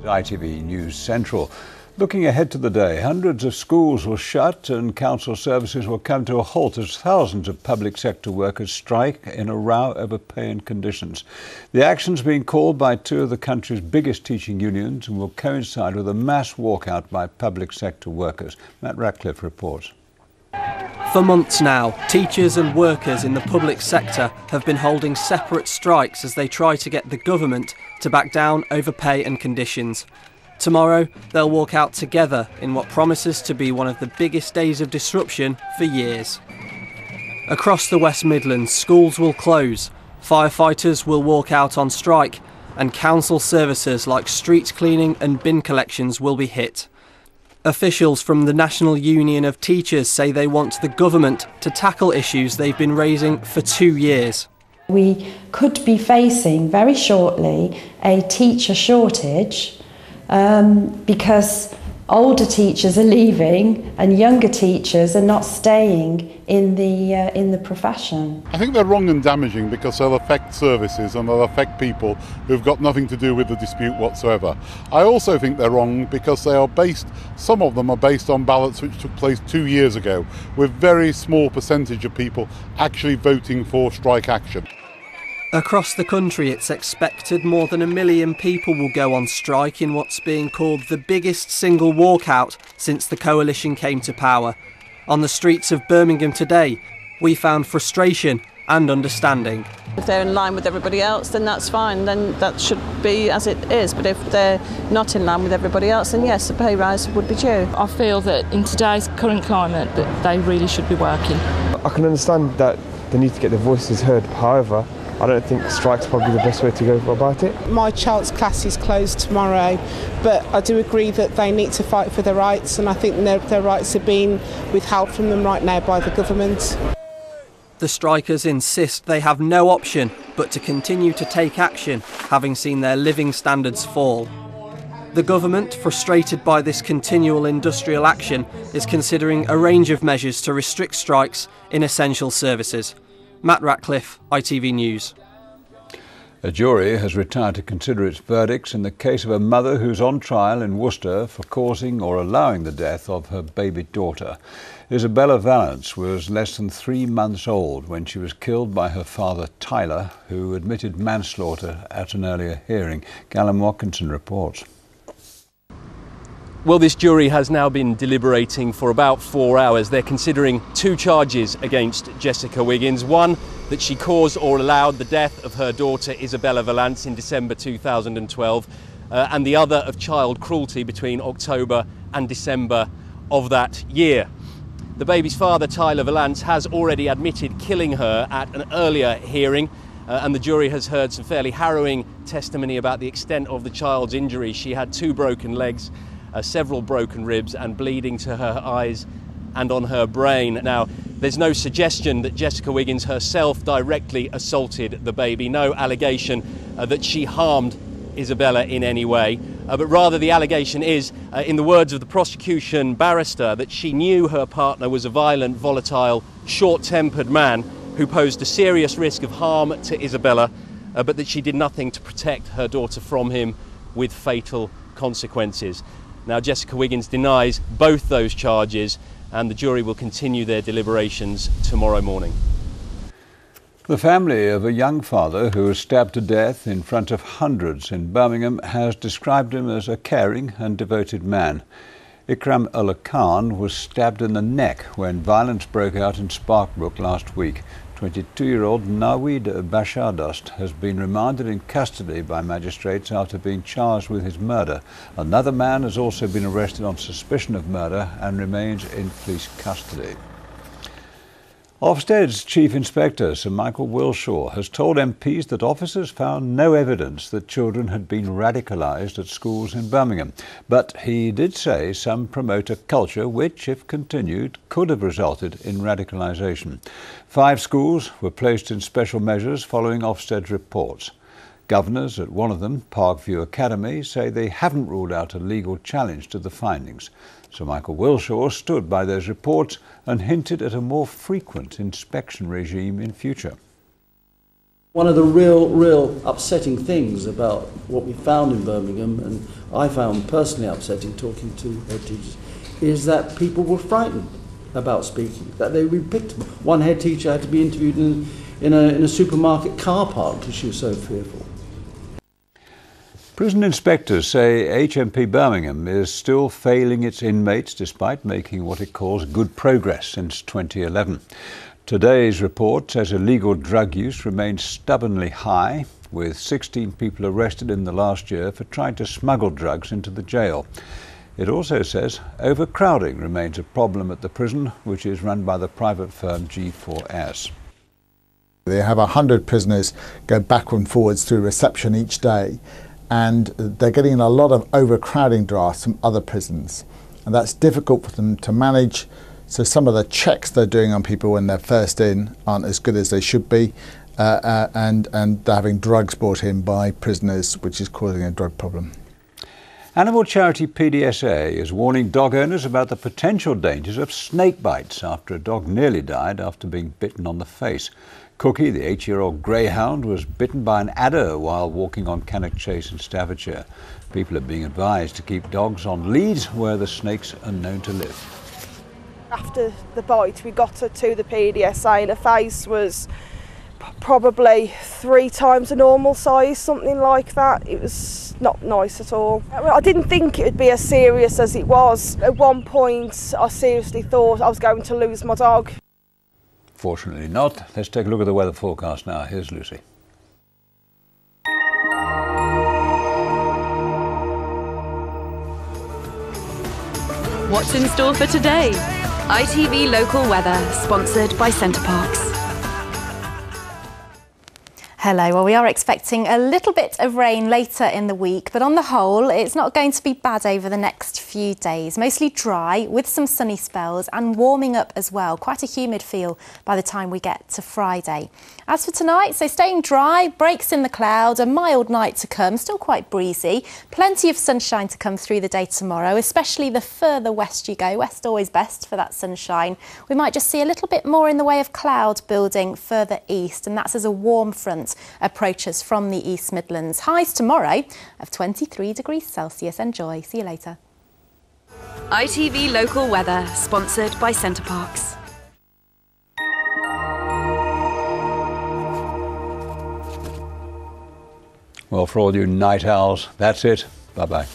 ITV News Central. Looking ahead to the day, hundreds of schools will shut and council services will come to a halt as thousands of public sector workers strike in a row over pay and conditions. The action's being called by two of the country's biggest teaching unions and will coincide with a mass walkout by public sector workers. Matt Ratcliffe reports. For months now, teachers and workers in the public sector have been holding separate strikes as they try to get the government to back down over pay and conditions. Tomorrow, they'll walk out together in what promises to be one of the biggest days of disruption for years. Across the West Midlands, schools will close, firefighters will walk out on strike, and council services like street cleaning and bin collections will be hit. Officials from the National Union of Teachers say they want the government to tackle issues they've been raising for 2 years. We could be facing very shortly a teacher shortage because older teachers are leaving and younger teachers are not staying in the profession. I think they're wrong and damaging because they'll affect services and they'll affect people who've got nothing to do with the dispute whatsoever. I also think they're wrong because they are based, some of them are based on ballots which took place 2 years ago, with very small percentage of people actually voting for strike action. Across the country, it's expected more than 1 million people will go on strike in what's being called the biggest single walkout since the coalition came to power. On the streets of Birmingham today, we found frustration and understanding. If they're in line with everybody else, then that's fine, then that should be as it is. But if they're not in line with everybody else, then yes, a pay rise would be due. I feel that in today's current climate that they really should be working. I can understand that they need to get their voices heard, however, I don't think strike's probably the best way to go about it. My child's class is closed tomorrow, but I do agree that they need to fight for their rights, and I think their rights are being withheld from them right now by the government. The strikers insist they have no option but to continue to take action, having seen their living standards fall. The government, frustrated by this continual industrial action, is considering a range of measures to restrict strikes in essential services. Matt Ratcliffe, ITV News. A jury has retired to consider its verdicts in the case of a mother who's on trial in Worcester for causing or allowing the death of her baby daughter. Isabella Valance was less than 3 months old when she was killed by her father, Tyler, who admitted manslaughter at an earlier hearing. Callum Watkinson reports. Well, this jury has now been deliberating for about 4 hours. They're considering 2 charges against Jessica Wiggins. One, that she caused or allowed the death of her daughter Isabella Valance in December 2012, and the other of child cruelty between October and December of that year. The baby's father, Tyler Valance, has already admitted killing her at an earlier hearing, and the jury has heard some fairly harrowing testimony about the extent of the child's injuries. She had 2 broken legs, several broken ribs and bleeding to her eyes and on her brain. Now, there's no suggestion that Jessica Wiggins herself directly assaulted the baby, no allegation that she harmed Isabella in any way, but rather the allegation is, in the words of the prosecution barrister, that she knew her partner was a violent, volatile, short-tempered man who posed a serious risk of harm to Isabella, but that she did nothing to protect her daughter from him with fatal consequences. Now, Jessica Wiggins denies both those charges, and the jury will continue their deliberations tomorrow morning. The family of a young father who was stabbed to death in front of hundreds in Birmingham has described him as a caring and devoted man. Ikram Ullah Khan was stabbed in the neck when violence broke out in Sparkbrook last week. 22-year-old Nawid Bashardost has been remanded in custody by magistrates after being charged with his murder. Another man has also been arrested on suspicion of murder and remains in police custody. Ofsted's Chief Inspector, Sir Michael Wilshaw, has told MPs that officers found no evidence that children had been radicalised at schools in Birmingham. But he did say some promote a culture which, if continued, could have resulted in radicalisation. 5 schools were placed in special measures following Ofsted's reports. Governors at one of them, Parkview Academy, say they haven't ruled out a legal challenge to the findings. Sir Michael Wilshaw stood by those reports and hinted at a more frequent inspection regime in future. One of the real upsetting things about what we found in Birmingham, and I found personally upsetting talking to head teachers, is that people were frightened about speaking, that they were picked. One head teacher had to be interviewed in a supermarket car park because she was so fearful. Prison inspectors say HMP Birmingham is still failing its inmates despite making what it calls good progress since 2011. Today's report says illegal drug use remains stubbornly high, with 16 people arrested in the last year for trying to smuggle drugs into the jail. It also says overcrowding remains a problem at the prison, which is run by the private firm G4S. They have 100 prisoners go backward and forwards through reception each day, and they're getting a lot of overcrowding drafts from other prisons, and that's difficult for them to manage. So some of the checks they're doing on people when they're first in aren't as good as they should be, and they're having drugs brought in by prisoners, which is causing a drug problem. Animal charity PDSA is warning dog owners about the potential dangers of snake bites after a dog nearly died after being bitten on the face. Cookie, the 8-year-old greyhound, was bitten by an adder while walking on Cannock Chase in Staffordshire. People are being advised to keep dogs on leads where the snakes are known to live. After the bite, we got her to the PDSA and her face was probably 3 times the normal size, something like that. It was not nice at all. I didn't think it would be as serious as it was. At one point, I seriously thought I was going to lose my dog. Fortunately not. Let's take a look at the weather forecast now. Here's Lucy. What's in store for today? ITV Local Weather, sponsored by CenterParcs. Hello, well we are expecting a little bit of rain later in the week, but on the whole it's not going to be bad over the next few days. Mostly dry with some sunny spells and warming up as well. Quite a humid feel by the time we get to Friday. As for tonight, so staying dry, breaks in the cloud, a mild night to come, still quite breezy. Plenty of sunshine to come through the day tomorrow, especially the further west you go. West always best for that sunshine. We might just see a little bit more in the way of cloud building further east, and that's as a warm front approaches from the East Midlands. Highs tomorrow of 23 degrees Celsius. Enjoy. See you later. ITV Local Weather, sponsored by CenterParcs. Well, for all you night owls, that's it. Bye-bye.